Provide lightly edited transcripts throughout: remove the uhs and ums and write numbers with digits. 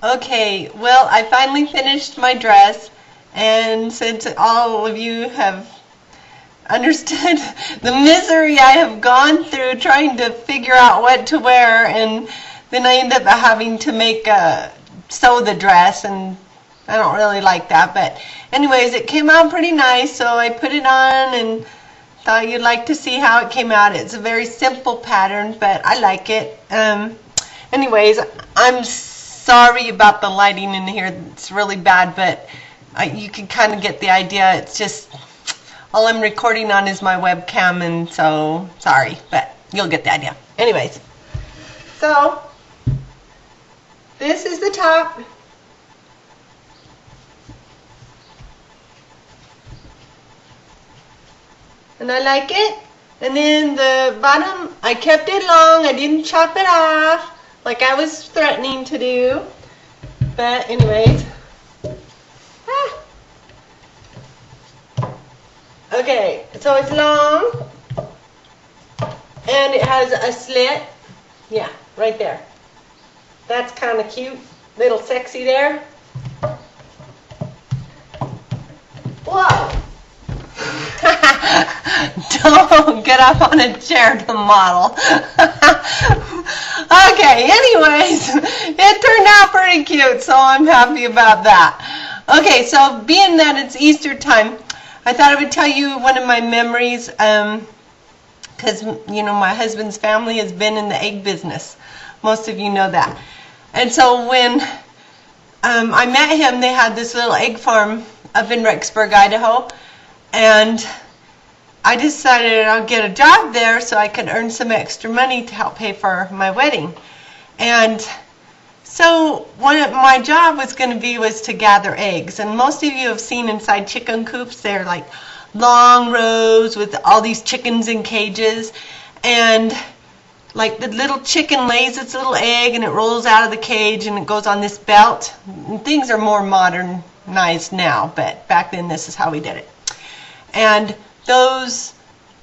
Okay, well, I finally finished my dress, and since all of you have understood the misery I have gone through trying to figure out what to wear, and then I end up having to sew the dress, and I don't really like that, but anyways, it came out pretty nice, so I put it on and thought you'd like to see how it came out. It's a very simple pattern, but I like it. Anyways, I'm sorry about the lighting in here. It's really bad, but you can kind of get the idea. It's just all I'm recording on is my webcam, and so sorry, but you'll get the idea. Anyways, so this is the top. And I like it. And then the bottom, I kept it long. I didn't chop it off like I was threatening to do. But anyways. Okay, so it's long. And it has a slit. Yeah, right there. That's kind of cute. Little sexy there. Whoa. Don't get up on a chair to model. Okay, anyways, it turned out pretty cute, so I'm happy about that. Okay, so being that it's Easter time, I thought I would tell you one of my memories, because, you know, my husband's family has been in the egg business. Most of you know that. And so when I met him, they had this little egg farm up in Rexburg, Idaho. And I decided I'll get a job there so I could earn some extra money to help pay for my wedding. And so one of my job was to gather eggs. And most of you have seen inside chicken coops. They're like long rows with all these chickens in cages. And like the little chicken lays its little egg and it rolls out of the cage and it goes on this belt. And things are more modernized now, but back then this is how we did it. And those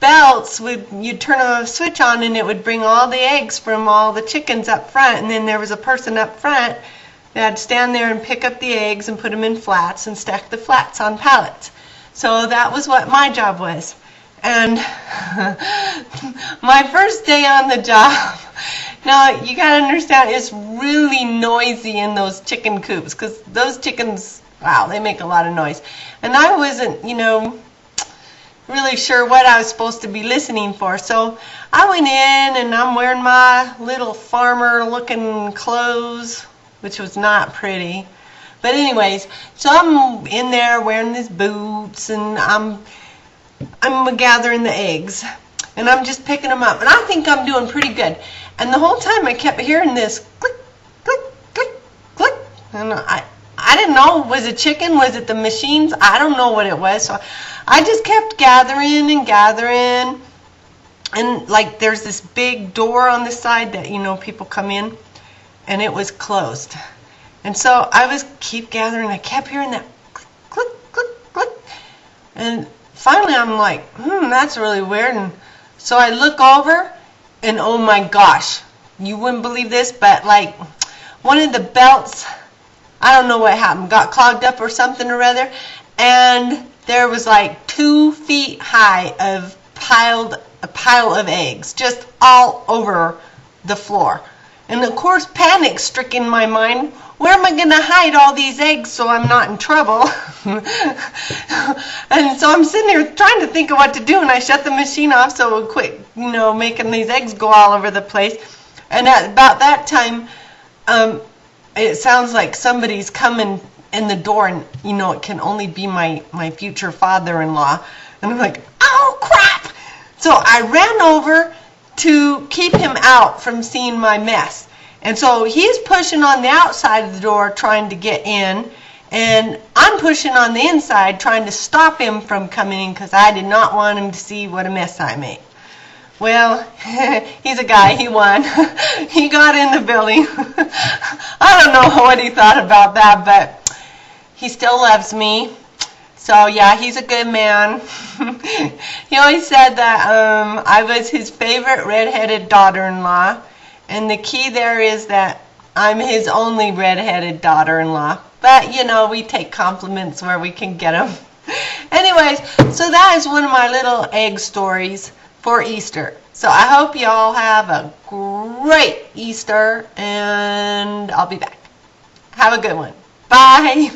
belts, you'd turn a switch on and it would bring all the eggs from all the chickens up front, and then there was a person up front that'd stand there and pick up the eggs and put them in flats and stack the flats on pallets. So that was what my job was. And my first day on the job, now you gotta understand, it's really noisy in those chicken coops, because those chickens, wow, they make a lot of noise. And I wasn't, you know, really sure what I was supposed to be listening for. So I went in and I'm wearing my little farmer looking clothes, which was not pretty. But anyways, so I'm in there wearing these boots and I'm gathering the eggs. And I'm just picking them up. And I think I'm doing pretty good. And the whole time I kept hearing this click, click, click, click. And I didn't know, was it chicken? Was it the machines? I don't know what it was. So I just kept gathering and gathering, and like there's this big door on the side that, you know, people come in, and it was closed. And so I keep gathering. I kept hearing that click, click, click, click, and finally I'm like, that's really weird. And so I look over, and oh my gosh, you wouldn't believe this, but like one of the belts, I don't know what happened, got clogged up or something or other, and there was like 2 feet high of a pile of eggs just all over the floor. And of course, panic struck in my mind. Where am I going to hide all these eggs so I'm not in trouble? And so I'm sitting here trying to think of what to do, and I shut the machine off so it would quit, you know, making these eggs go all over the place. And at about that time, it sounds like somebody's coming in the door, and you know, it can only be my future father-in-law. And I'm like, oh crap! So I ran over to keep him out from seeing my mess. And so he's pushing on the outside of the door trying to get in, and I'm pushing on the inside trying to stop him from coming in because I did not want him to see what a mess I made. Well, he's a guy, he won. He got in the building. I don't know what he thought about that, but he still loves me. So yeah, he's a good man. He always said that I was his favorite redheaded daughter-in-law. And the key there is that I'm his only redheaded daughter-in-law. But, you know, we take compliments where we can get them. Anyways, so that is one of my little egg stories for Easter. So I hope you all have a great Easter, and I'll be back. Have a good one. Bye.